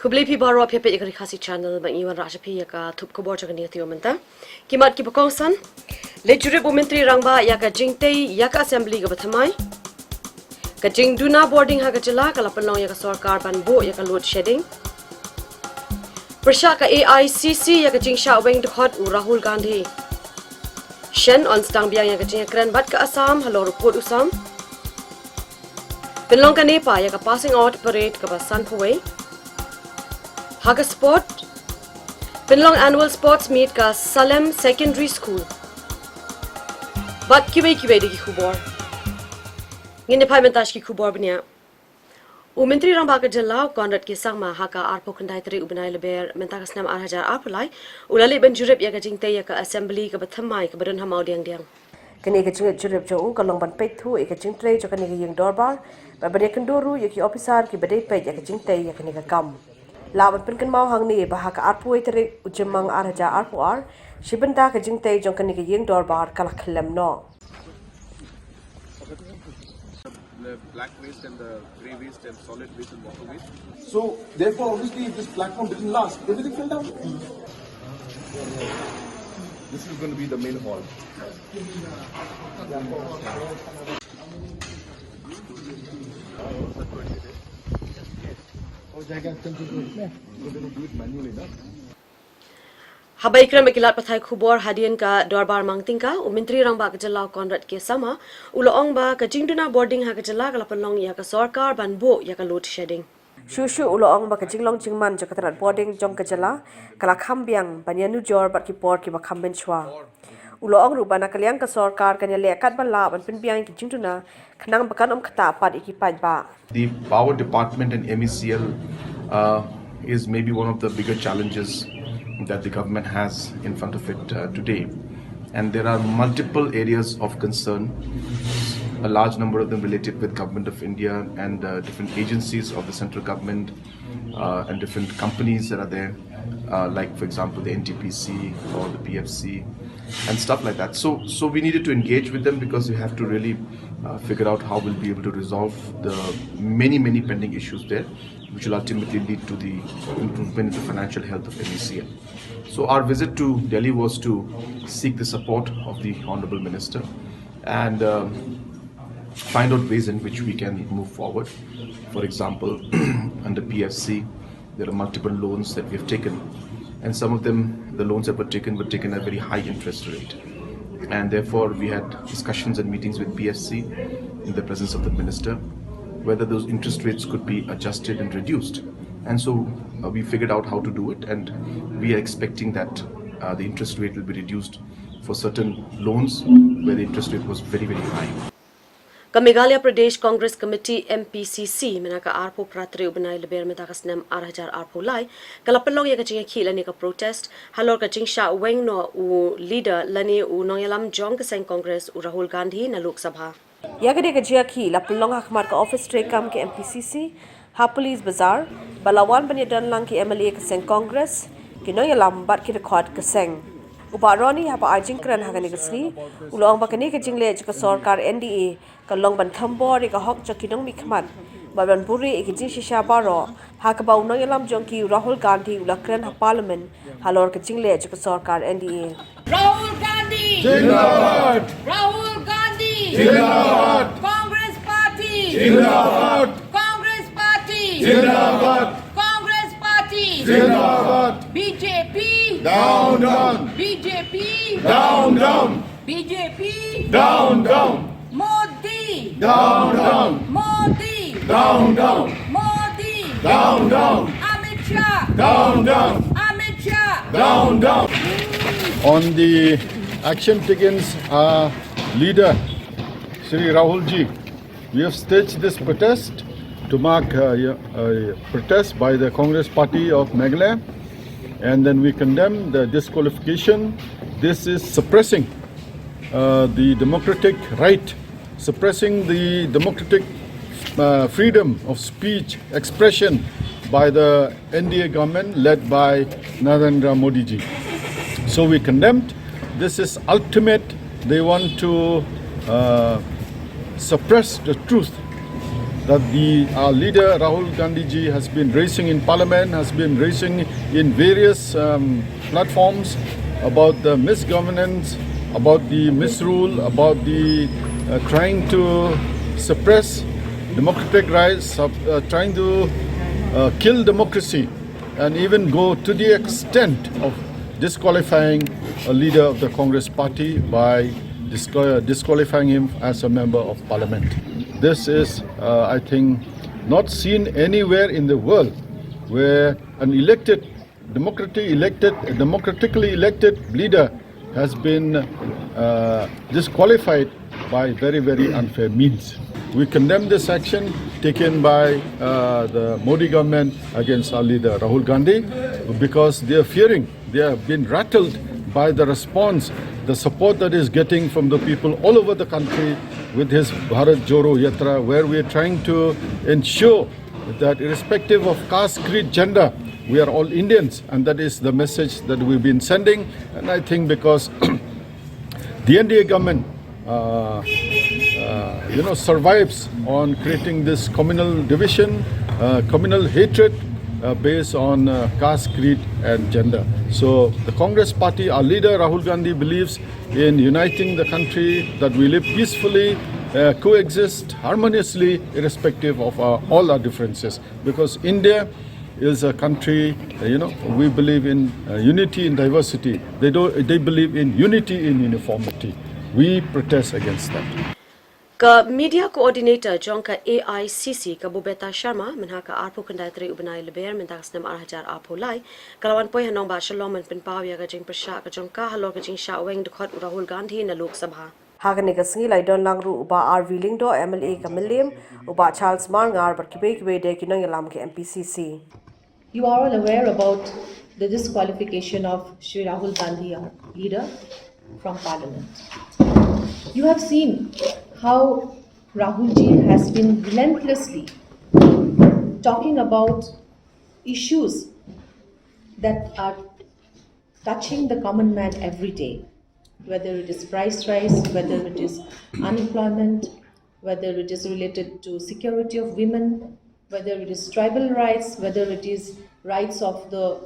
Kubli pi baro pia pet khasi channel bang iwan raja pi yaka thup khubor chakan ni tiyo menta. Kimat ki bakongsan le jure bu menteri rangba yaka jingtei yaka assembly ga bathamai. Ka jingduna boarding ha ga jala kala panong yaka sarkar ban bo yaka load shedding. Prasha ka AICC yaka jingsha weng dekhot u Rahul Gandhi. Shen on stang biang yaka jingakran bat ka Assam halo report usam. Penlong ka Nepa yaka passing out parade ka basan Huawei. Haga Sport Penlong annual sports meet ka Salem Secondary School. Bat kiwe digi Khubor. Ngine pai mentash ki Khubor bnia. U menteri rang baga jala konrat ki sangma haka arpo kandai teri ubenai leber mentakas nam arhajar arpulai ulali ben jurep ya ka jingte ya ka assembly ka bathamai ka badan hamau diang. Kani ka jurep jo ka long ban pek thu e ka jingtre jo kani ka yeng dorbar ba bade kandoru ya ki officer ki bade pek ya ka jingte ya kani ka kam. Lawan penkan mau hang ni bahaka arpu tere ujemang arhaja arpu ar shibenda ka jingte jong kan ni yeng dorbar kala khlem no. The black waste and the grey waste and solid waste and water waste. So therefore obviously if this platform didn't last, everything fell down. This is going to be the main hall. Habai kram ikilat pathai Khubor hadian ka dorbar mangting ka u menteri rang ba ka jala konrat ke sama uloong ba ka jingduna boarding ha ka jala kala panlong ya ka sarkar ban bo ya ka load shedding. Shushu uloong ba ka jinglong jingman jo katrat boarding jong ka jala kala khambyang banyanu jor bat ki por ki ba khamben chwa. Uloong rubana kalyang ka sarkar kanya lekat ban la ban pinbyang ki jingduna khnang bakan khata pat iki paj ba. The power department and MECL is maybe one of the bigger challenges that the government has in front of it today. And there are multiple areas of concern, a large number of them related with Government of India and different agencies of the central government and different companies that are there, like for example the NTPC or the PFC and stuff like that. So we needed to engage with them because we have to really figure out how we'll be able to resolve the many pending issues there, which will ultimately lead to the improvement in the financial health of MECL. So our visit to Delhi was to seek the support of the Honourable Minister and find out ways in which we can move forward. For example, under PFC, there are multiple loans that we have taken, and some of them, the loans that were taken at a very high interest rate. And therefore, we had discussions and meetings with PFC in the presence of the Minister, whether those interest rates could be adjusted and reduced. And so we figured out how to do it, and we are expecting that the interest rate will be reduced for certain loans where the interest rate was very high. Ka Meghalaya Pradesh Congress Committee MPCC menaka arpo pratri ubenai leber metakas nam arhajar arpo lai kala pelong ya ka jinga khila ni ka protest halor ka jingsha weng no u leader lani u nonyalam jong ka seng Congress u Rahul Gandhi na Lok Sabha. Yagade ka jia khi la pelong hakmar ka office tre kam ke MPCC ha police bazaar balawan bani dan lang ki MLA ka seng Congress ki nonyalam bat ki record ka seng Ubaroni hapa arjing kran hagani gasri ulong bakani ka jingle ka sarkar NDA ka long ban thambor ka hok chakidong mikmat baban puri ki jing shisha baro hakaba unong yalam jongki Rahul Gandhi ulakran ha parliament halor ka jingle ka sarkar NDA Rahul Gandhi Jindabad! Rahul Gandhi Jindabad! Congress Party Jindabad! Congress Party Jindabad! Congress Party Jindabad! BJP Down! BJP Down! BJP Down! Modi Down! Modi Down! Modi Down! Amit Shah Down! Amit Shah Down! On the action taken leader Shri Rahul ji, we have staged this protest to mark a protest by the Congress Party of Meghalaya, and then we condemn the disqualification. This is suppressing the democratic right, suppressing the democratic freedom of speech, expression by the NDA government led by Narendra Modi ji. So we condemned. This is ultimate. They want to suppress the truth that our leader Rahul Gandhi ji has been raising in Parliament, has been raising in various platforms about the misgovernance, about the misrule, about the trying to suppress democratic rights, trying to kill democracy, and even go to the extent of disqualifying a leader of the Congress party by disqualifying him as a member of parliament. This is, I think, not seen anywhere in the world where an democratically elected leader has been disqualified by very, very unfair means. We condemn this action taken by the Modi government against our leader Rahul Gandhi, because they are fearing, they have been rattled by the response, the support that is getting from the people all over the country with his Bharat Joro Yatra, where we are trying to ensure that irrespective of caste, creed, gender, we are all Indians, and that is the message that we've been sending. And I think because the NDA government survives on creating this communal division, communal hatred based on caste, creed and gender. So the Congress party, our leader Rahul Gandhi, believes in uniting the country, that we live peacefully, coexist harmoniously irrespective of all our differences, because India is a country, we believe in unity in diversity. They believe in unity in uniformity. We protest against that. Ka media coordinator John ka AICC ka Bubeta Sharma menha ka arpo kandai ubanai leber mentak snem arhajar apolai kalawan poi hanong ba shalom pen pawya ka jing prasha ka jong ka halor ka jing sha weng dekhot Rahul Gandhi na Lok Sabha. Hagani ka singi lai don langru uba RV Lingdo MLA ka Milim uba Charles Marngar bar kibe de kinong yalam ke MPCC. You are all aware about the disqualification of Shri Rahul Gandhi, our leader, from Parliament. You have seen how Rahul ji has been relentlessly talking about issues that are touching the common man every day, whether it is price rise, whether it is unemployment, whether it is related to security of women, whether it is tribal rights, whether it is rights of the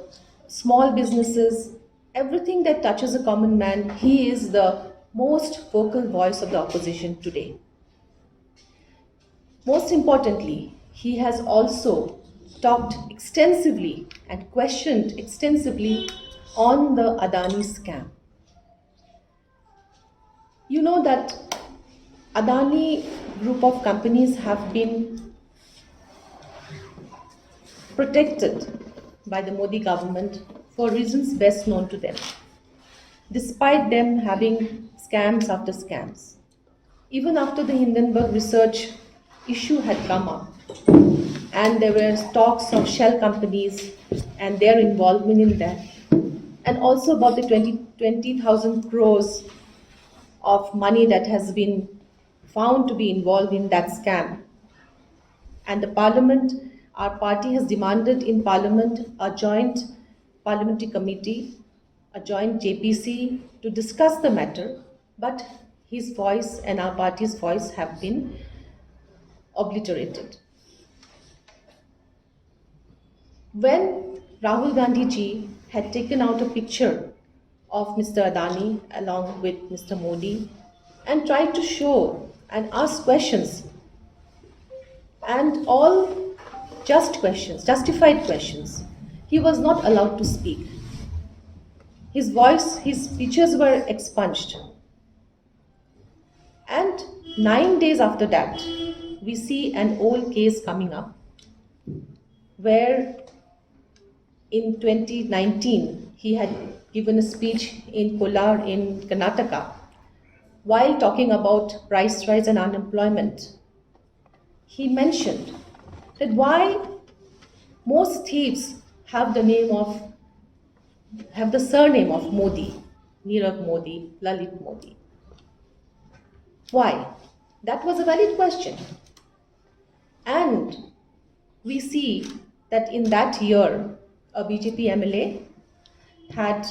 small businesses, everything that touches a common man. He is the most vocal voice of the opposition today. Most importantly, he has also talked extensively and questioned extensively on the Adani scam. You know that Adani group of companies have been protected by the Modi government for reasons best known to them, despite them having scams after scams. Even after the Hindenburg research issue had come up, and there were talks of shell companies and their involvement in that, and also about the 20,000 crores of money that has been found to be involved in that scam. And the Parliament, our party has demanded in Parliament a joint parliamentary committee, a joint JPC to discuss the matter, but his voice and our party's voice have been obliterated. When Rahul Gandhi ji had taken out a picture of Mr. Adani along with Mr. Modi and tried to show and ask questions, and all just questions, justified questions, he was not allowed to speak. His voice, his speeches were expunged. And 9 days after that, we see an old case coming up where in 2019 he had given a speech in Kolar in Karnataka while talking about price rise and unemployment. He mentioned that why most thieves have the surname of Modi, Nirav Modi, Lalit Modi. Why? That was a valid question. And we see that in that year, a BJP MLA had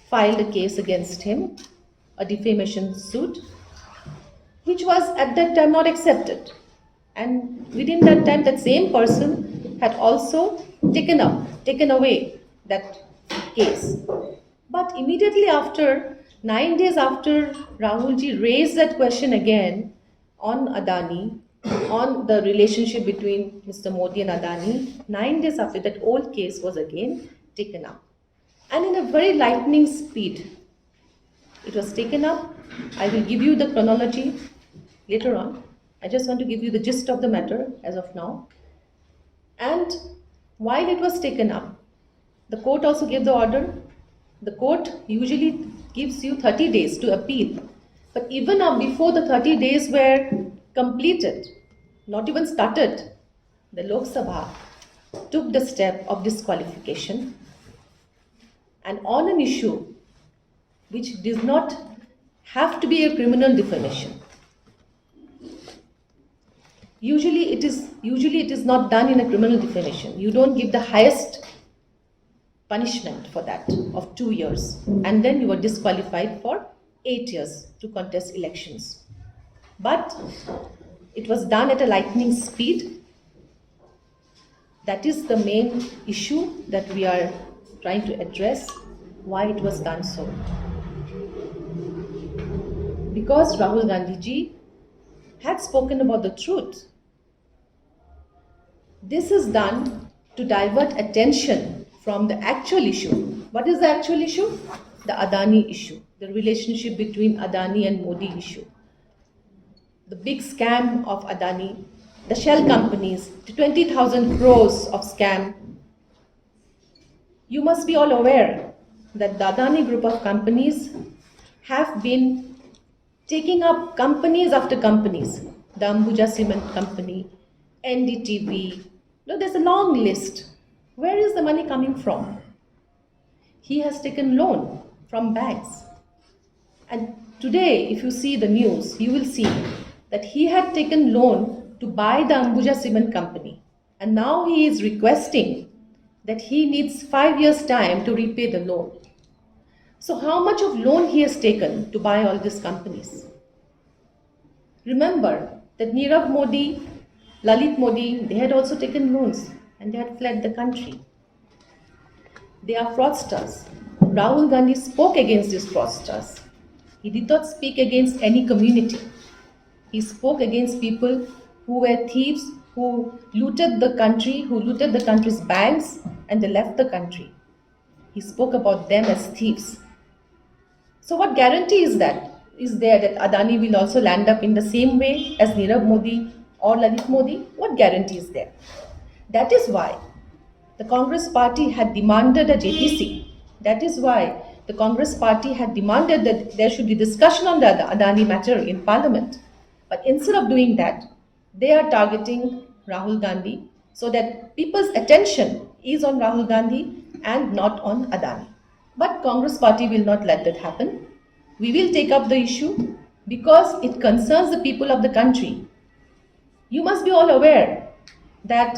filed a case against him, a defamation suit, which was at that time not accepted. And within that time, that same person had also taken away that case. But immediately after, 9 days after Rahulji raised that question again on Adani, on the relationship between Mr. Modi and Adani, 9 days after, that old case was again taken up. And in a very lightning speed, it was taken up. I will give you the chronology later on. I just want to give you the gist of the matter as of now. And while it was taken up, the court also gave the order. The court usually gives you 30 days to appeal. But even before the 30 days were completed, not even started, the Lok Sabha took the step of disqualification. And on an issue which does not have to be a criminal defamation. Usually it is not done in a criminal defamation. You don't give the highest punishment for that of 2 years, and then you are disqualified for 8 years to contest elections. But it was done at a lightning speed. That is the main issue that we are trying to address, why it was done so. Because Rahul Gandhi ji had spoken about the truth. This is done to divert attention from the actual issue. What is the actual issue? The Adani issue, the relationship between Adani and Modi issue. The big scam of Adani, the shell companies, the 20,000 crores of scam. You must be all aware that the Adani group of companies have been taking up companies after companies. The Ambuja Cement Company, NDTV. No, there's a long list. Where is the money coming from? He has taken loan from banks. And today, if you see the news, you will see that he had taken loan to buy the Ambuja Cement Company. And now he is requesting that he needs 5 years' time to repay the loan. So how much of loan he has taken to buy all these companies? Remember that Nirav Modi, Lalit Modi, they had also taken loans and they had fled the country. They are fraudsters. Rahul Gandhi spoke against these fraudsters. He did not speak against any community. He spoke against people who were thieves, who looted the country, who looted the country's banks, and they left the country. He spoke about them as thieves. So what guarantee is there that Adani will also land up in the same way as Nirav Modi or Lalit Modi? What guarantee is there? That is why the Congress party had demanded a JPC. That is why the Congress party had demanded that there should be discussion on the Adani matter in Parliament. But instead of doing that, they are targeting Rahul Gandhi so that people's attention is on Rahul Gandhi and not on Adani. But Congress party will not let that happen. We will take up the issue because it concerns the people of the country. You must be all aware that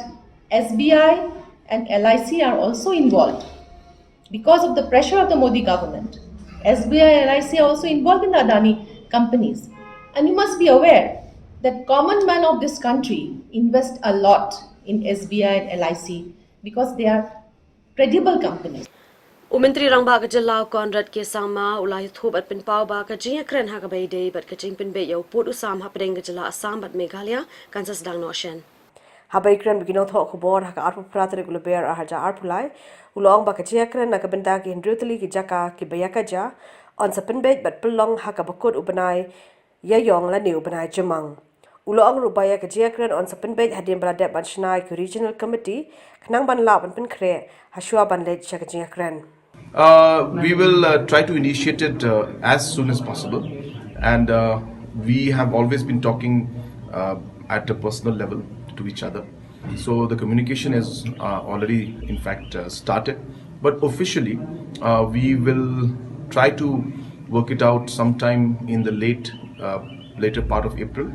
SBI and LIC are also involved because of the pressure of the Modi government. SBI and LIC are also involved in the Adani companies. And you must be aware that common man of this country invest a lot in SBI and LIC because they are credible companies. Umentri rang ba ka jalaw konrad ke sama ulay thubat pin pau ba ka jinga kren ha ka bay day bat ka jing pin be yaw put usam ha pedeng ka jala asam bat Meghalaya Kansas dang no shen. Habai kren bigino tho Khubor ha ka arpu pratre gulo ber ha ja arpulai ulong ba ka jinga kren na ka benda ki hindrutli ki jaka ki bayaka ja on sa pinbet bat pelong ha ka bakut ubanai ya yong la ni ubanai jemang. Ulong rubaya ka jinga kren on sa pinbet hadim bradep ban shnai ki regional committee knang ban la ban pin kre ha shua ban le cha ka jinga kren. We will try to initiate it as soon as possible, and we have always been talking at a personal level to each other. So the communication is already, in fact, started. But officially, we will try to work it out sometime in the later part of April,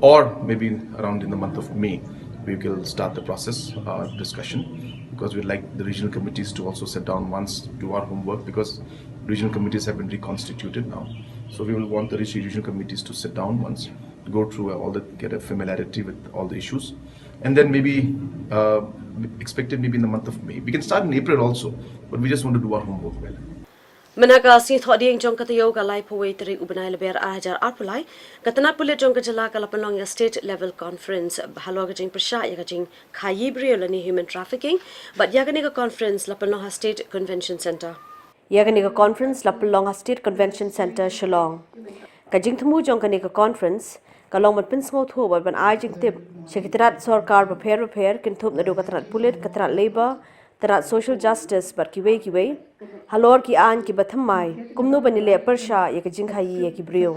or maybe around in the month of May. We will start the process discussion, because we'd like the regional committees to also sit down once, do our homework, because regional committees have been reconstituted now. So we will want the regional committees to sit down once, go through get a familiarity with all the issues, and then maybe expected maybe in the month of May. We can start in April also, but we just want to do our homework well. Menaka si thodieng jong Taiew ka lai pawai teri ubenai leber ajar arpulai katanat pulit jong kajala kalapalong ya state level conference halo kajing persya ya kajing khayibri olani human trafficking but ya kani ka conference lapalong ha state convention center Yagani ka conference lapalong ha State Convention Center Shillong. Kajing thumu jong kani ka conference kalong mat pins ngo thu ban ajing tip sekretariat sarkar repair kin thup nadu katrat pulit katrat labor tarat social justice bar kiwe halor ki an ki batham mai kumnu banile persha ya kajing khayi ya ki brio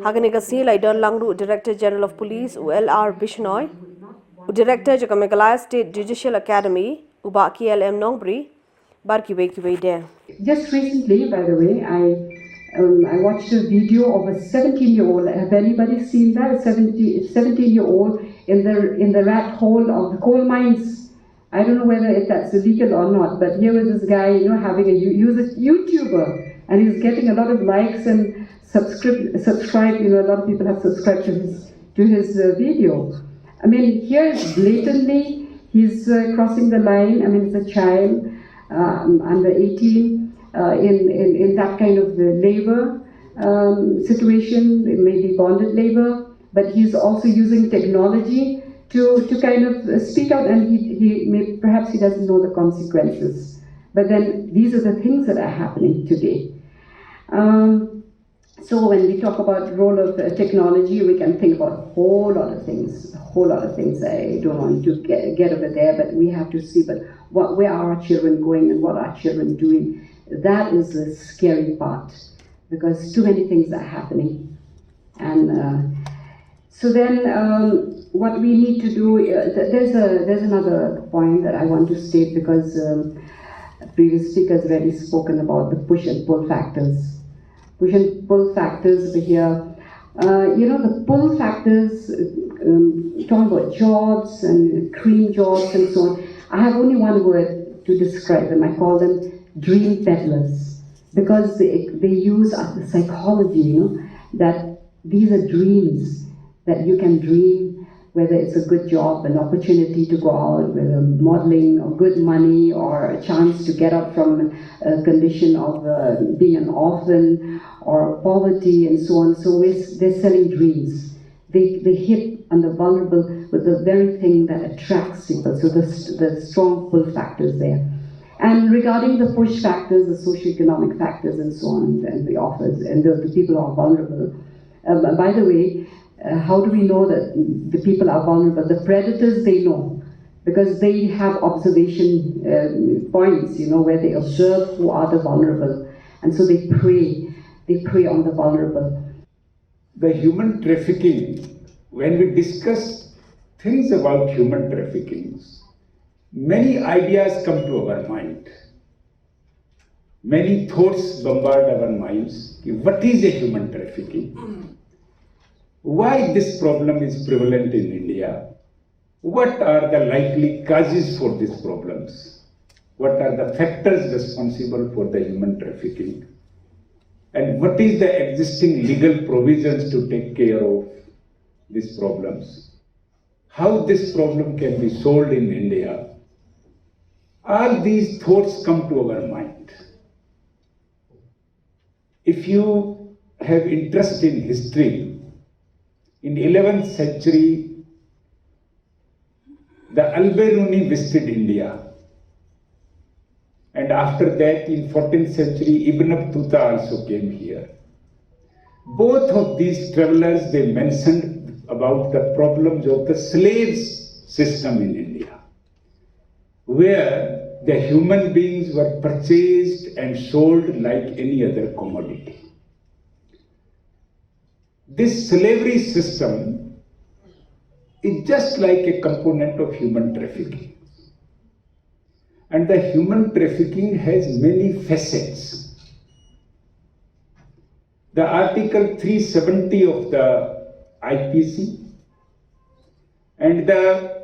hagani ka si lai don langru director general of police ulr bishnoy director Jakamegala State Judicial Academy uba KLM Nongbri bar kiwe de. Just recently, by the way, I watched a video of a 17-year-old. Have anybody seen that? A 17-year-old in the rat hole of the coal mines. I don't know whether that's illegal or not, but here was this guy, having a YouTuber, and he's getting a lot of likes and subscribe. A lot of people have subscribed to his video. I mean, here blatantly he's crossing the line. I mean, it's a child. Under 18 in that kind of labor situation, it may be bonded labor, but he's also using technology to kind of speak out, and perhaps he doesn't know the consequences. But then these are the things that are happening today. So when we talk about the role of technology, we can think about a whole lot of things. I don't want to get over there, but we have to see, where are our children going and what are our children doing? That is the scary part, because too many things are happening. And so then what we need to do, there's another point that I want to state, because previous speakers already spoken about the push and pull factors. Push and pull factors over here. The pull factors, talking about jobs and cream jobs and so on. I have only one word to describe them. I call them dream peddlers, because they use the psychology, that these are dreams that you can dream, whether it's a good job, an opportunity to go out, whether modeling or good money or a chance to get out from a condition of being an orphan or poverty and so on. So they're selling dreams. They hit on the vulnerable with the very thing that attracts people. So the strong pull factors there. And regarding the push factors, the socioeconomic factors and so on, and the offers, and the people who are vulnerable. By the way, how do we know that the people are vulnerable? The predators, they know, because they have observation points, where they observe who are the vulnerable. And so they prey on the vulnerable. The human trafficking, when we discuss things about human trafficking, many ideas come to our mind. Many thoughts bombard our minds. What is a human trafficking? Why this problem is prevalent in India? What are the likely causes for these problems? What are the factors responsible for the human trafficking? And what is the existing legal provisions to take care of these problems? How this problem can be solved in India? All these thoughts come to our mind. If you have interest in history, in 11th century, the Al-Biruni visited India. And after that, in 14th century, Ibn Battuta also came here. Both of these travelers, they mentioned about the problems of the slaves system in India, where the human beings were purchased and sold like any other commodity. This slavery system is just like a component of human trafficking. And the human trafficking has many facets. The Article 370 of the IPC and the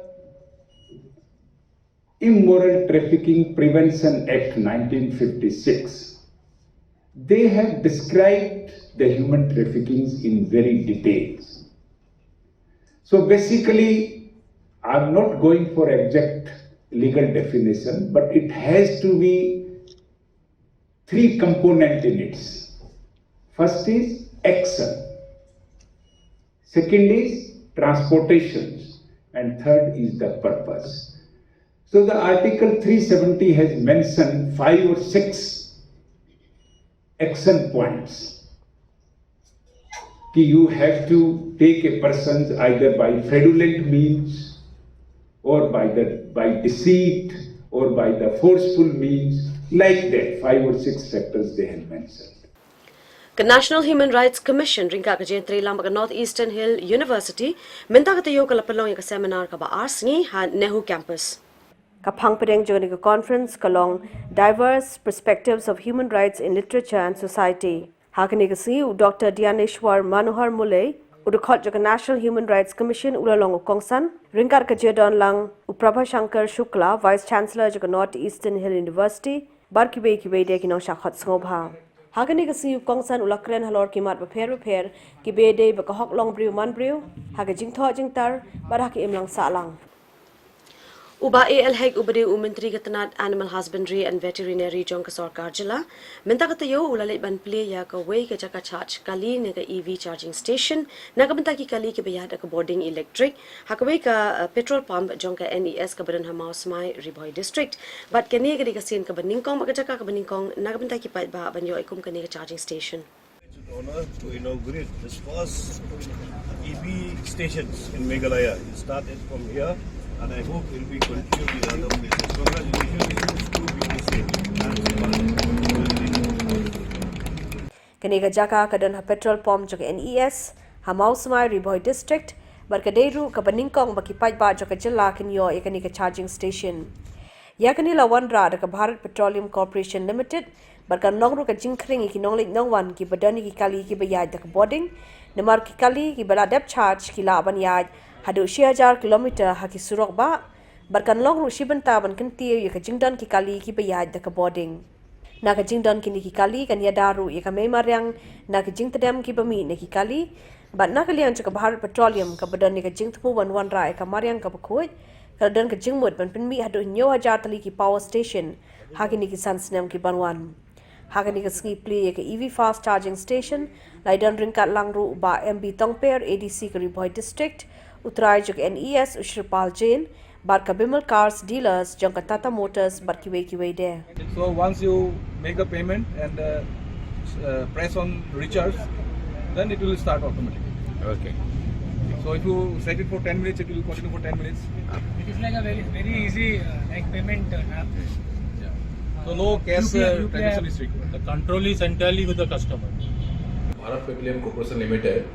Immoral Trafficking Prevention Act 1956, they have described the human trafficking in very details. So basically, I'm not going for exact legal definition, but it has to be three components in it. First is action, second is transportation, and third is the purpose. So the Article 370 has mentioned 5 or 6 action points. You have to take a person either by fraudulent means or by deceit or by the forceful means, like that, 5 or 6 factors they have mentioned. The National Human Rights Commission ringka ka jentri lang baga North Eastern Hill University minta ka tayo kalapalong yung seminar ka ba arsengi ha Nehu campus. Kapang pedeng joining a conference kalong diverse perspectives of human rights in literature and society. Hakani kasi Dr. Dhyaneshwar Manohar Mule udukot joga National Human Rights Commission ulalong ukongsan ringkar ka jedon lang Uprabha Shankar Shukla Vice Chancellor joga North Eastern Hill University barkibe de kinong shakhot ngobha. Hakani kasi ukongsan ulakren halor kimat beper kibede bakahok long briu man briu haga jingtho jingtar barhaki imlang salang. Uba ALHEG ubade Menteri Ketenat Animal Husbandry and Veterinary Jong ka Sarkar Jila minta ka tayo ulalit ban play ya ka way ka jaka charge kali ne ka EV charging station na ka benta ki kali ki bayad ka boarding electric hakaway ka petrol pump jong ka NES ka badan Hamau Smai Riboy District but kani ka di ka sin ka baningkong magajaka ka baningkong na ka benta ki pa ba banyo ikum kani ka charging station. Honor to inaugurate this first EV stations in Meghalaya. It started from here and I hope it will be continued in other places. Congratulations to BTC Kani ka jaka ka dan petrol pump jok NES Hamau Smai Riboy District barkaderu ka baningkong bakipaj ba jok jilla kinyo ikani ka charging station. Ya kani lawan ra ka Bharat Petroleum Corporation Limited barkan nongru ka jingkring ki nonglit nongwan ki badani ki kali ki bayad ka boarding namar ki kali ki bala dep charge ki la ban yaj hadu 6000 kilometer haki surok ba barkan nongru shibanta ban kan Taiew ya ka jingdan ki kali ki bayad ka boarding na ka jingdan ki ni ki kali kan ya daru ya ka memaryang na ka jingtadam ki bami ne ki kali ban na kalian ka Bharat Petroleum ka badani ka jingtpu wan ra ka maryang ka bakoi kadan ka jingmut ban pinmi hadu 9000 tali ki power station haki ni ki sansnam ki banwan Hakani ka ski play ka EV fast charging station laidan ringkat langru ba MB Tongper ADC ka Riboy District utrai jog NES Ushripal Jain bar ka Bimal Cars dealers jong ka Tata Motors bar kiwe de. So once you make the payment and press on recharge, then it will start automatically. Okay. So if you set it for 10 minutes, it will continue for 10 minutes. It is like a very easy like payment app. So no cash transaction is required. The control is entirely with the customer. Bharat Petroleum Corporation Limited,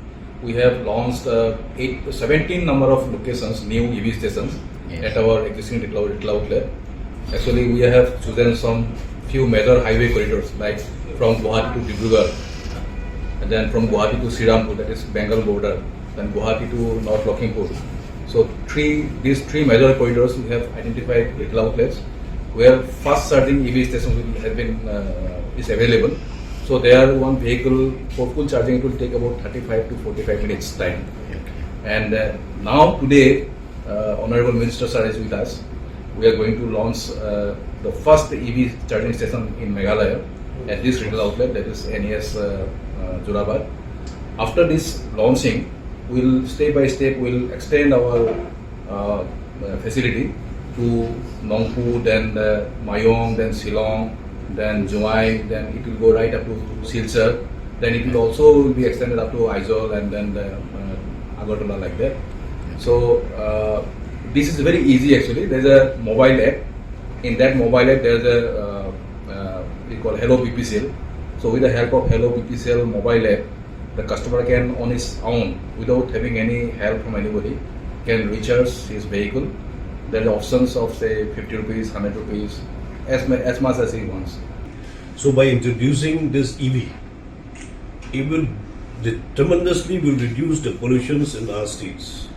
we have launched 17 number of locations, new EV stations at our existing retail outlet. Actually, we have chosen some few major highway corridors like from Guwahati to Dibrugarh, and then from Guwahati to Srirampur, that is Bengal border, then Guwahati to North Lakhimpur. So these three major corridors we have identified retail outlets where fast charging EV stations is available. So there one vehicle for full charging it will take about 35 to 45 minutes time. And now today, Honorable Minister Sir is with us. We are going to launch the first EV charging station in Meghalaya at this retail outlet, that is NES Jorabad. After this launching, we'll step by step we'll extend our facility to Nongpu, then Mayong, then Silong, then Juai, then it will go right up to Silchar. Then it will also be extended up to Aizawl and then Agartala, like that. So this is very easy actually. There's a mobile app. In that mobile app, there's a we call Hello PPCL. So with the help of Hello PPCL mobile app, the customer can on his own, without having any help from anybody, can recharge his vehicle. There are options of say 50 rupees, 100 rupees, as much as he wants. So by introducing this EV, it will tremendously reduce the pollutions in our states.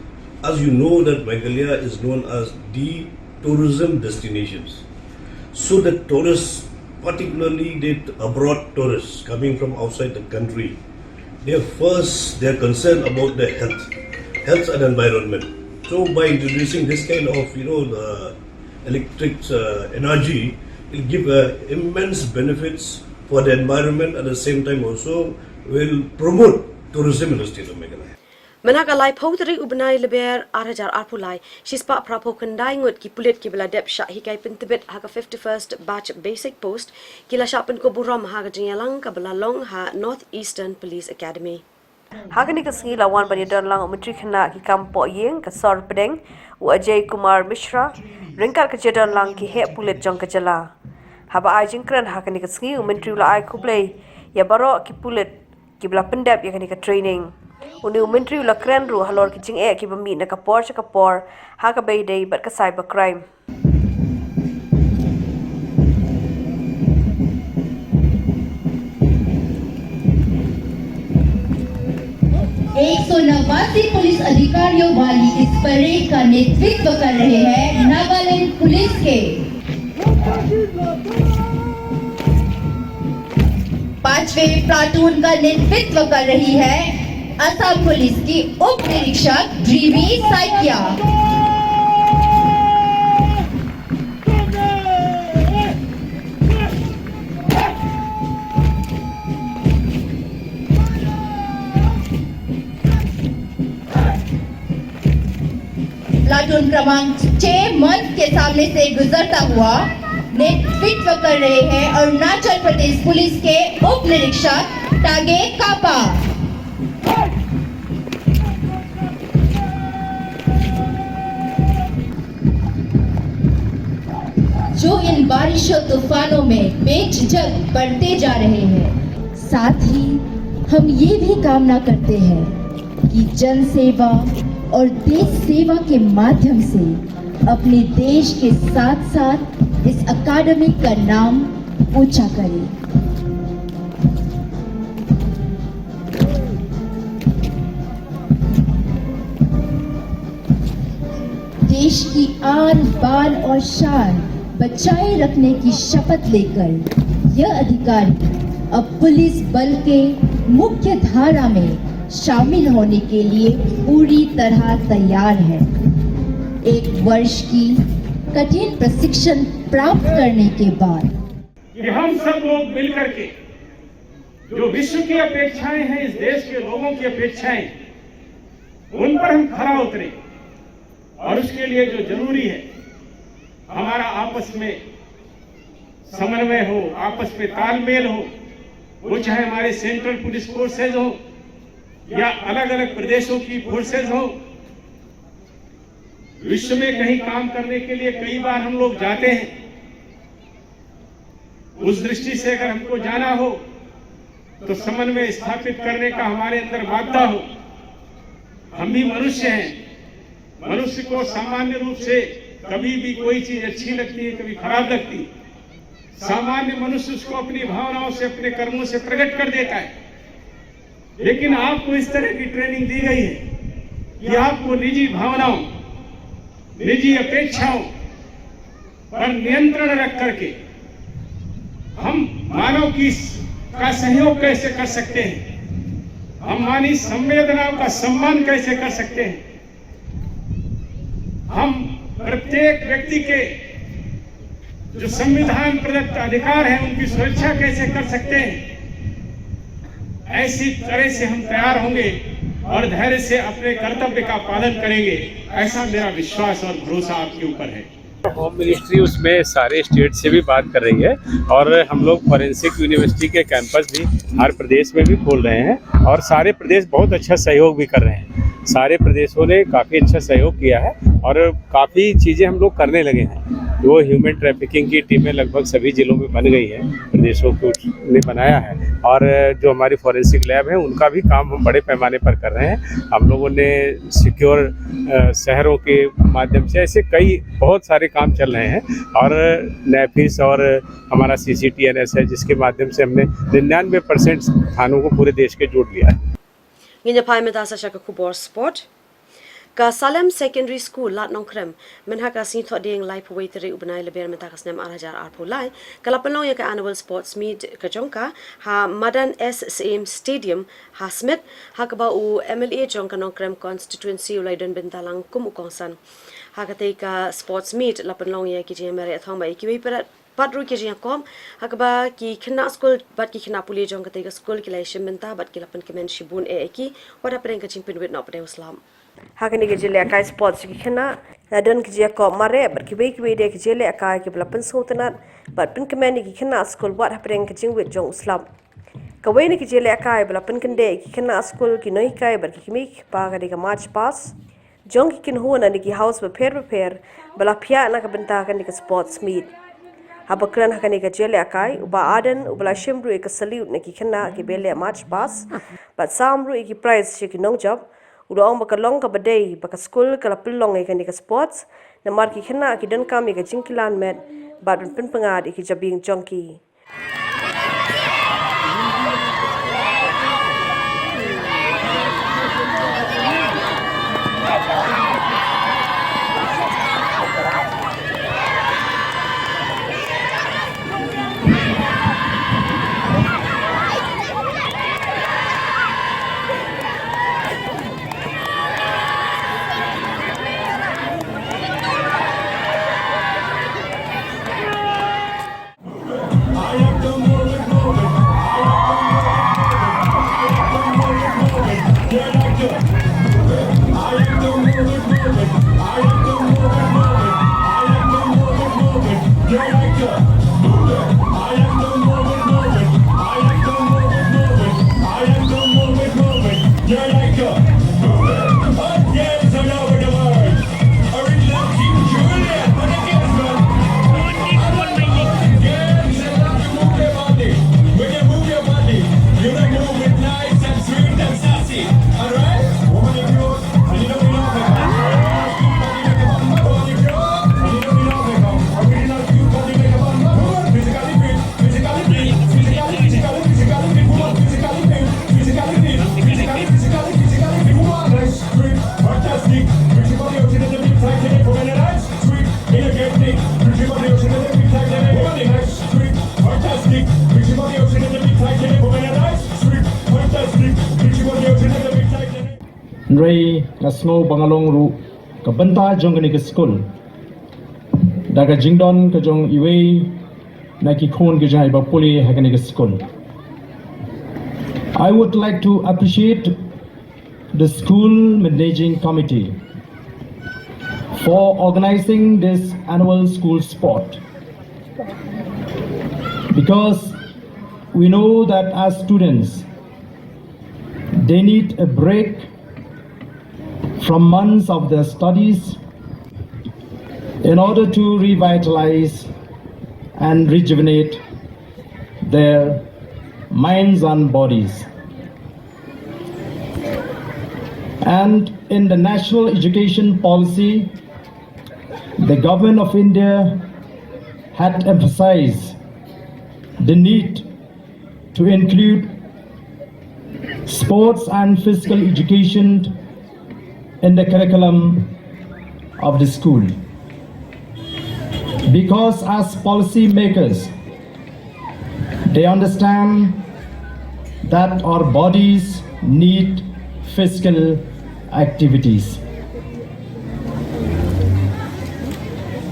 As you know that Meghalaya is known as the tourism destinations. So the tourists, particularly the abroad tourists coming from outside the country, they are concerned about their health. health and environment. So by introducing this kind of the electric energy, it will give immense benefits for the environment. At the same time also will promote tourism in the state of Meghalaya. Menaka lai pauteri ubnai leber 8,000 arpulai shispa prapo kendai ngut ki pulit ki beladep syak hikai pentebet haga 51st batch basic post kila syapen ko buram haga jinyalang ka belalong ha North Eastern Police Academy. Hagani ka singi lawan bani dan lang menteri khana ki kampo yeng ka sor pedeng u Ajay Kumar Mishra ringkar ka jedan lang ki he pulit jong ka jala. Haba ajing kran hagani ka singi u menteri ula ai kublai ya baro ki pulit ki bela pendap ya kani ka training. Uni menteri ula kran ru halor ki jing e ki bami na kapor cha kapor ha ka bay day bat ka cyber crime. एक 189 police अधिकारियों वाली इस parade का नेतृत्व कर रहे हैं Nagaland police के 5वें प्लाटून का नेतृत्व कर रही है असम पुलिस की उप निरीक्षक ड्रीवी साइकिया। प्लाटून क्रमांक 6 मंच के सामने से गुजरता हुआ नेतृत्व कर रहे हैं अरुणाचल प्रदेश पुलिस के उप निरीक्षक तागे कापा। जो इन बारिशों तूफानों में बेझिझक बढ़ते जा रहे हैं, साथ ही हम ये भी कामना करते हैं कि जन सेवा और देश सेवा के माध्यम से अपने देश के साथ साथ इस अकादमी का नाम ऊंचा करें। देश की आन बान और शान बचाए रखने की शपथ लेकर यह अधिकारी अब पुलिस बल के मुख्य धारा में शामिल होने के लिए पूरी तरह तैयार है। 1 वर्ष की कठिन प्रशिक्षण प्राप्त करने के बाद कि हम सब लोग मिलकर के जो विश्व की अपेक्षाएं हैं, इस देश के लोगों की अपेक्षाएं, उन पर हम खरा उतरे और उसके लिए जो जरूरी है हमारा आपस में समन्वय हो, आपस में तालमेल हो, वो चाहे हमारे सेंट्रल पुलिस फोर्सेज हो या अलग अलग प्रदेशों की फोर्सेज हो। विश्व में कहीं काम करने के लिए कई बार हम लोग जाते हैं, उस दृष्टि से अगर हमको जाना हो तो समन्वय स्थापित करने का हमारे अंदर बाध्य हो। हम भी मनुष्य हैं, मनुष्य को सामान्य रूप से कभी भी कोई चीज अच्छी लगती है, कभी खराब लगती है। सामान्य मनुष्य उसको अपनी भावनाओं से, अपने कर्मों से प्रकट कर देता है। लेकिन आपको इस तरह की ट्रेनिंग दी गई है कि आपको निजी भावनाओं, निजी अपेक्षाओं पर नियंत्रण रख करके हम मानव का सहयोग कैसे कर सकते हैं, हम मानवीय संवेदनाओं का सम्मान कैसे कर सकते हैं, हम प्रत्येक व्यक्ति के जो संविधान प्रदत्त अधिकार है उनकी सुरक्षा कैसे कर सकते हैं। ऐसी तरह से हम तैयार होंगे और धैर्य से अपने कर्तव्य का पालन करेंगे, ऐसा मेरा विश्वास और भरोसा आपके ऊपर है। होम मिनिस्ट्री उसमें सारे स्टेट से भी बात कर रही है और हम लोग फॉरेंसिक यूनिवर्सिटी के कैंपस भी हर प्रदेश में भी खोल रहे हैं और सारे प्रदेश बहुत अच्छा सहयोग भी कर रहे हैं। सारे प्रदेशों ने काफ़ी अच्छा सहयोग किया है और काफ़ी चीज़ें हम लोग करने लगे हैं। वो ह्यूमन ट्रैफिकिंग की टीमें लगभग सभी जिलों में बन गई है, प्रदेशों को ने बनाया है और जो हमारी फॉरेंसिक लैब है उनका भी काम हम बड़े पैमाने पर कर रहे हैं। हम लोगों ने सिक्योर शहरों के माध्यम से ऐसे कई बहुत सारे काम चल रहे हैं और नेफिस और हमारा CCTNS है जिसके माध्यम से हमने 99% थानों को पूरे देश के जोड़ लिया है। Nginya pai meta sa shaka Khubor sport. ka Salem Secondary School lat nong krem menha ka sin tho ding lai pawai teri ubenai leber meta kas nem arhajar arpulai kala pelong ya ka annual sports meet ka jongka ha Madan SSM Stadium ha Smith ha ka ba u MLA jongka nong krem constituency ulai don bentalang kum ukongsan ha ka te ka sports meet la pelong ya ki jemere thong ba ki perat Patru ke jia kom hakba ki khna school bat ki khna puli jong ka school ki lai shimenta bat ki lapan kemen shibun ki wada preng ka chimpin wit no pade islam Hakani ke jele akai sports ki khana dan ki jia ko mare bat ki be de ki jele akai ki lapan sotanat bat pin kemen ki khna school wat preng ka jing wit jong islam kawai ni ki jele akai lapan kende ki khna school ki noi kai bat ki mi pa ka de ka march pass jong ki kin huana ni ki house prepare bala phia na ka benta ka ni ka sports meet Habakran hakani ka jele akai uba aden ubala shimru ek salute ne ki khana ki bele march pass but samru ek prize shi ki nong job udong baka long ka badai baka school ka lapilong ek ni ka sports na mar ki khana ki dan kam ek jingkilan met bad pin pangad ek jabing jonki Ray Lasno Bangalong Ru Kabanta Jongani School Daga Jingdon Kajong Iwe Naki Khon Gajai Bapuli Haganik School. I would like to appreciate the school managing committee for organizing this annual school sport, because we know that as students they need a break from months of their studies in order to revitalize and rejuvenate their minds and bodies. And in the national education policy, the government of India had emphasized the need to include sports and physical education in the curriculum of the school. Because as policy makers, they understand that our bodies need physical activities.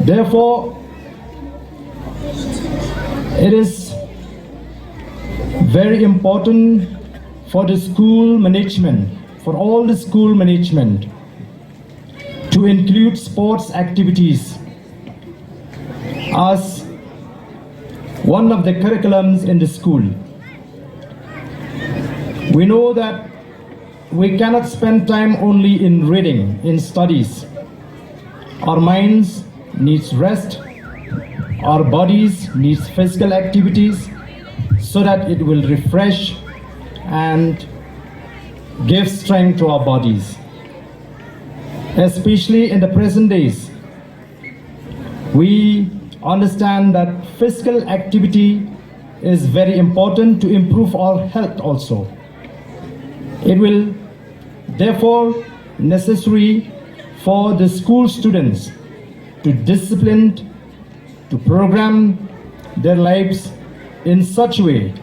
Therefore, it is very important for the school management, for all the school management, to include sports activities as one of the curriculums in the school. We know that we cannot spend time only in reading, in studies. Our minds needs rest, our bodies needs physical activities so that it will refresh and give strength to our bodies. Especially in the present days, we understand that physical activity is very important to improve our health also. It will therefore necessary for the school students to discipline, to program their lives in such a way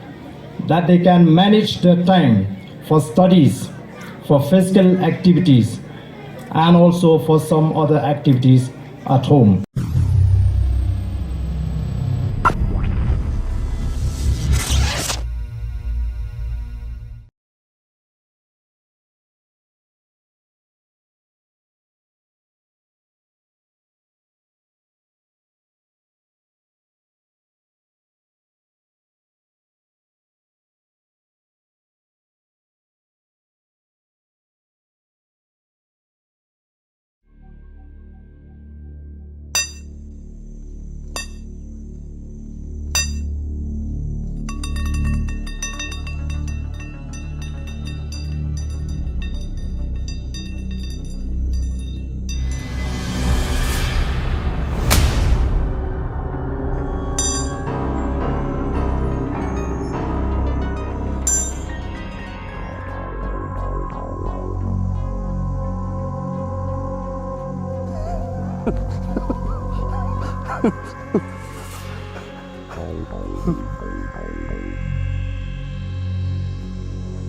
that they can manage their time for studies, for physical activities, and also for some other activities at home.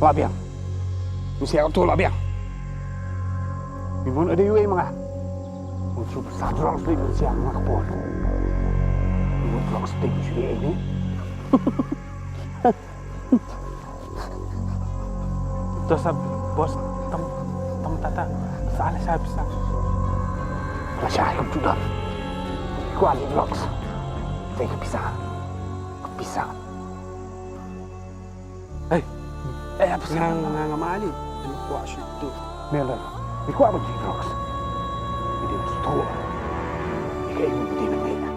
Labiang. Mesti aku tu labiang. Ibu ada yui manga. Untuk sadar sekali mesti aku nak pun. Ibu blok sting sini ini. Dosa bos tem tata salah saya bisa. Rasanya aku sudah. Aku ada blok. Saya bisa. Apa sih? Nang mali. Ini kuat situ. Mela. Ini kuat bagi drugs. Ini store. Ini kayak ibu di mana?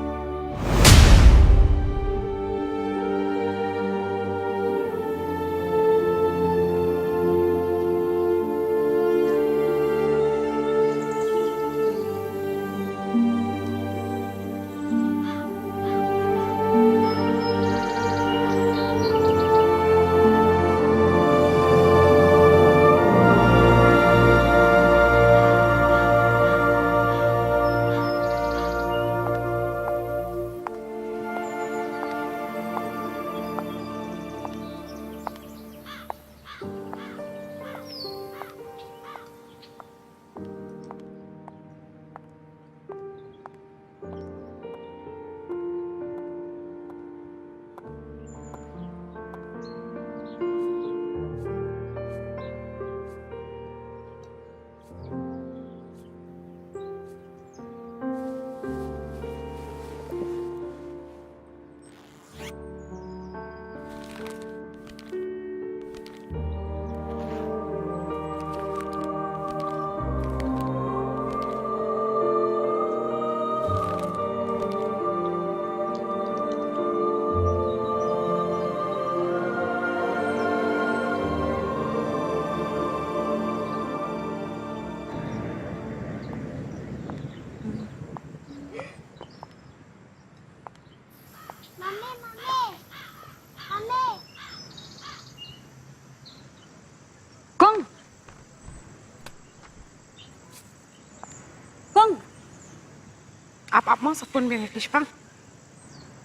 Apa mas pun biar kisah.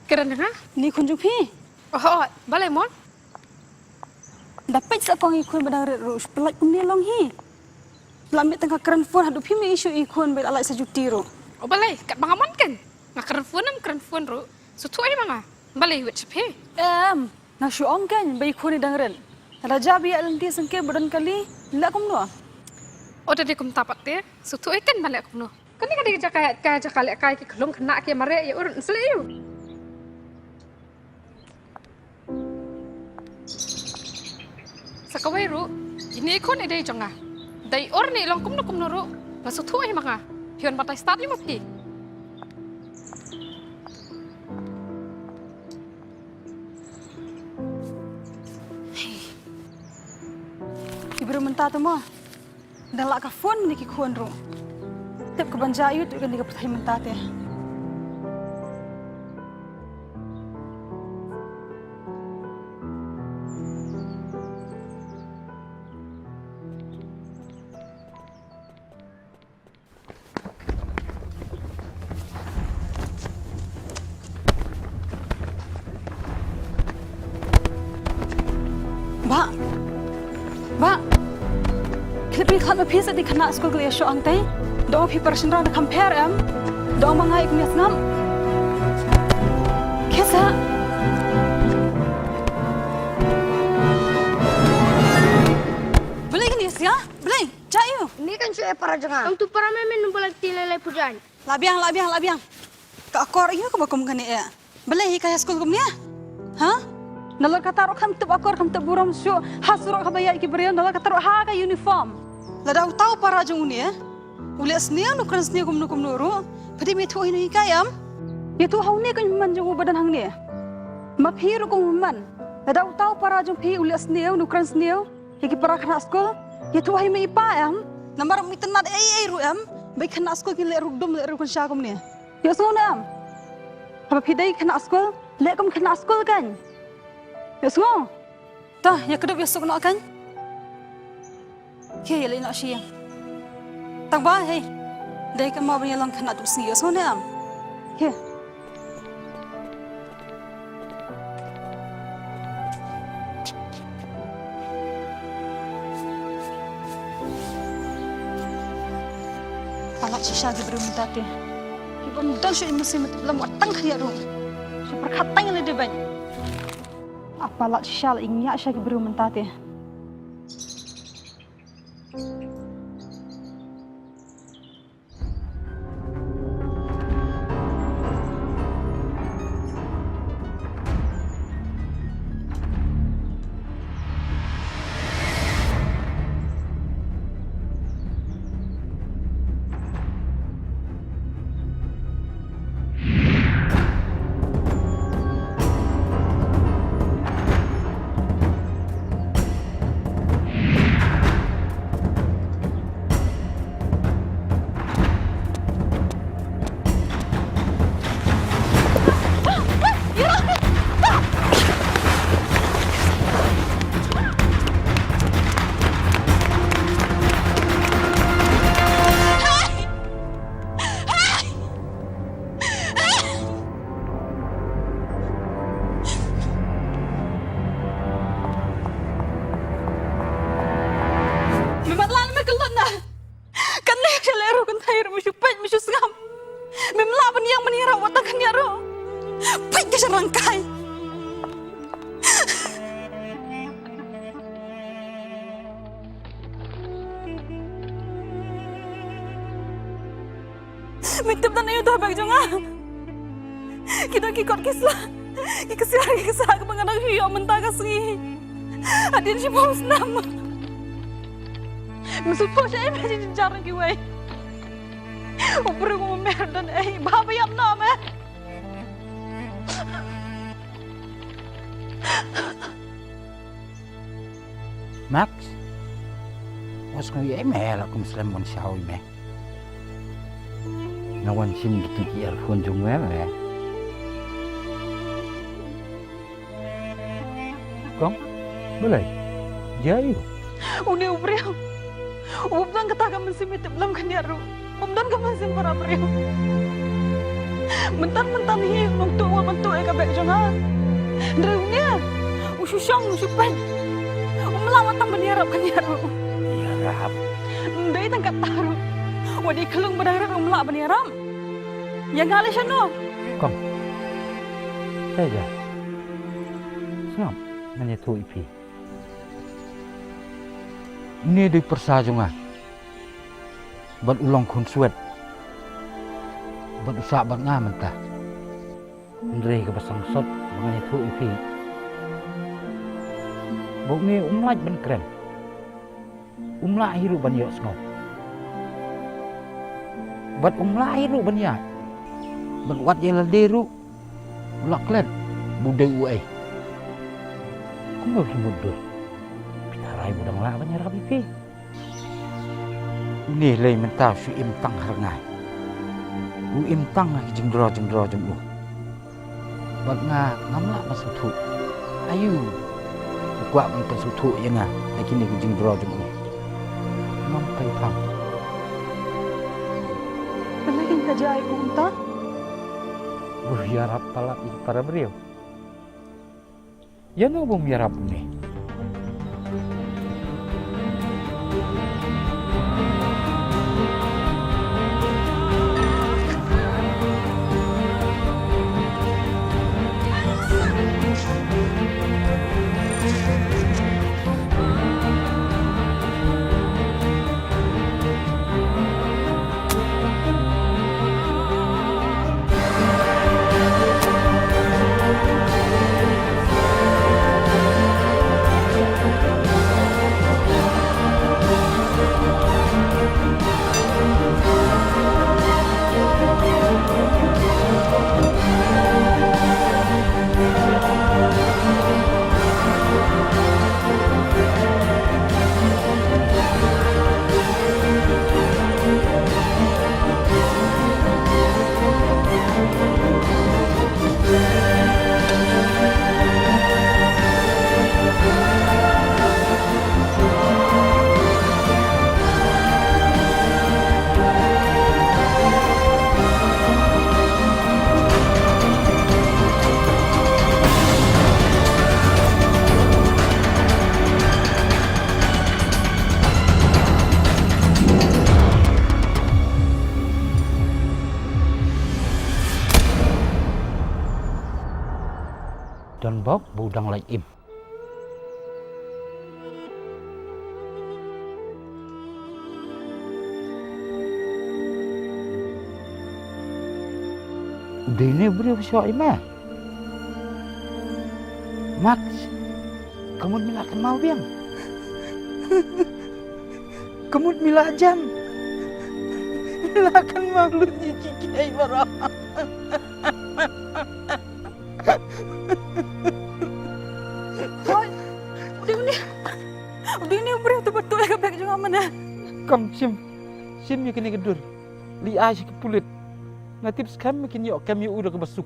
Kira dengar? Ni kunjung pi. Oh, balai mon. Dapat sa kong ikon badang rus pelak kumni long hi. Lamit tengah keren phone hadu pi me isu ikon bel alai sa jutiro. Oh balai kat bangaman kan. Ngak keren phone ro. So tu ai manga. Balai wet sepe. Na shu ong kan bai ikon ni dangren. Raja bi alanti sangke badan kali la kum no. Oh tadi kum tapat te. So tu ai kan balai kum no. Kan ni kan jakalek kai ki kelong kena ki mare ya urun seliu. Sakawai ru, ini ikon ide jonga. Dai or ni long kum no ru. Masuk tu ai manga. Hion batai start ni mati. Ibu mentah tu mo. Dan lak ka phone ni ki kuan ru. Tep ke banjayu tu kan dia pertai mentah teh. Ba, kita kan lebih sedih kena sekolah kuliah show angtai. Doang preparation round compare doang mangai punya ngam. Kesa. Boleh kan ya? Boleh. Taiew. Ni kan cuy para jangan. Kamu tu para memen numpang tilai pujan. Labiang. Kak akor ini aku bakum kan ya. Boleh kaya sekolah kumnya? Hah? Nalar kata rok kam tep akor kam tep buram syo hasrok kabaya iki berian nalar kata rok ha ka uniform. Lada tahu para jung ni uli asnia nu kran asnia kum nuru. Padi me thu ini kayam. Ya tu hau ni kan man jung badan hang ni. Ma phiru kum man. Lada tahu para jung phi uli asnia nu kran asnia iki para khana skol. Ya tu hai me ipa Namar mi tenat ai ru bai khana skol ki le rugdum le rukun sya kum ni. Ya so na Apa pidai khana skol le kum khana skol kan. Yes mo. Tah, ya kedap besok nak kan? Ke ya nak siang. Tak bah hey. Dai kan mau punya lang kena tu sini yes mo na am. Ke. Palak sisa ke belum tadi. Ibu muda sih masih belum watang kaya ru. Super katang le deban. Apalat syal ingnya syaki beru mentate. Rangkai. Mitip dan ayo dah bag jangan. Kita kikot kisah. Kisah ke penganak hiyo mentah kasih. Adin si bos nama. Maksud po siya imagine jarang kiway. Upre ko merdan baba yam nama. Max, was ko ye mela kum slam mon shaw me. Na wan sim gitu ki earphone jung me. Kom, boleh? Jauh. Uni ubriu. Ubdan kata ka mensimit belum kan yaru. Ubdan ka mensim para briu. Mentan hi nungtu wa mentu e ka bek jonga. Dreunya. Usyang usypan. Umlawan tang beniarap kan yaru. Yarap. Ndai tang kat taru. Wadi kelung bedarap umla beniarap. Ya ngale syano. Kom. Saja. Snap. Menyetu ipi. Ini di persajungan. Buat ulang konsuat. Buat usaha buat ngamen ta. Ndre ke pasang sot menyetu ipi. Buk ni umlaj ben keren. Umla hiru ban yok snop. Buat umla hiru ban ya. Ben wat ye deru. Ulak klet bude uai. Kumau himudur. Pitarai budang lah banyak rapi pi. Ini lay mentau si imtang harngai. U imtang lagi jengdro jemu. Bag nga ngamla masutu. Ayu. Kuat mentau sutu yang nga. Lagi ni jengdro jemu. Ngam kai pang. Lagi kerja ibu entah. Yarap pala para beliau. Ya no bom yarap ni. Don Bob budang like im. Dini beri besok ima. Max, kamu milakan mau biang. Kamu milajam. Milakan mau lu cici kiai barang. Udah ini beri betul ya kebek juga mana? Kam sim ya kini kedur. Li asyik kepulit. Natip sekam makin yok kami udah kebasuk.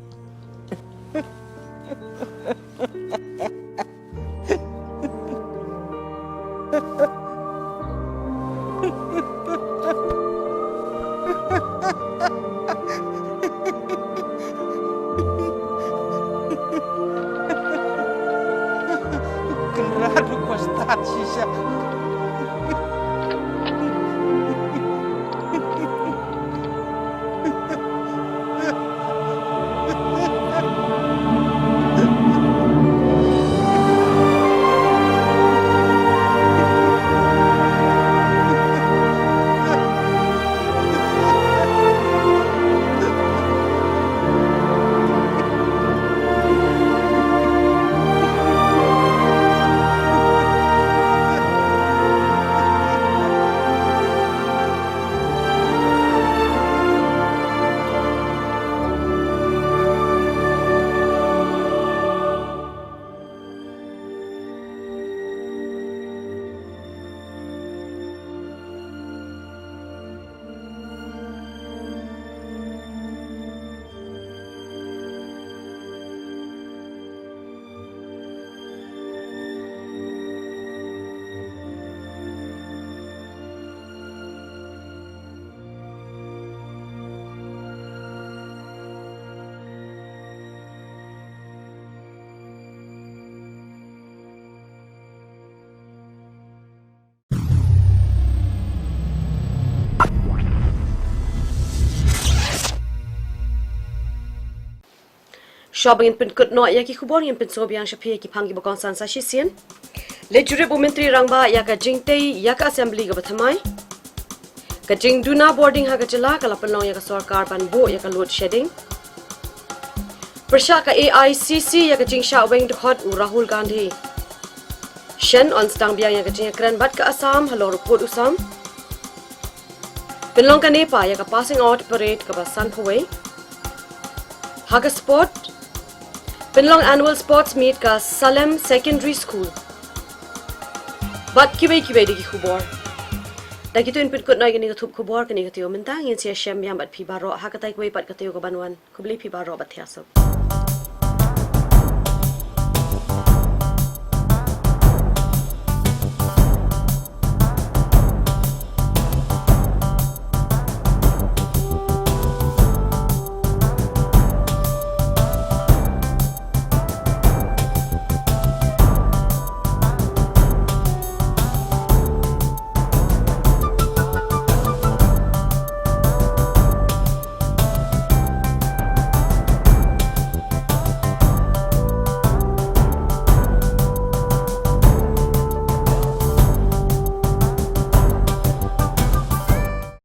Kenapa kostat sisa? Shopping in Pinkut no ya ki Khubor in Pinso biang shapi ki phangi bakon san sa shisian. Le jure bu menteri rangba ya ka jingtei ya ka assembly ga bathamai. Ka jingduna boarding ha ka chila ka lapalong ya ka sarkar ban bo ya ka load shedding. Prasha ka AICC ya ka jingsha weng dekhot Rahul Gandhi. Shen on stang biang ya ka jing kran bat ka Assam halo report usam. Pinlong ka Nepa ya ka passing out parade ka basan phawai. Haga sport Pinlong annual sports meet ka Salem Secondary School. Bat kibai di Khubor. Da gitu in Pinkut noi gini ka thup Khubor kani ka tiyo mentang yin sia shem yam bat pi baro ha ka tai kwai pat ka tiyo ka banwan kubli pi baro bat thiasok.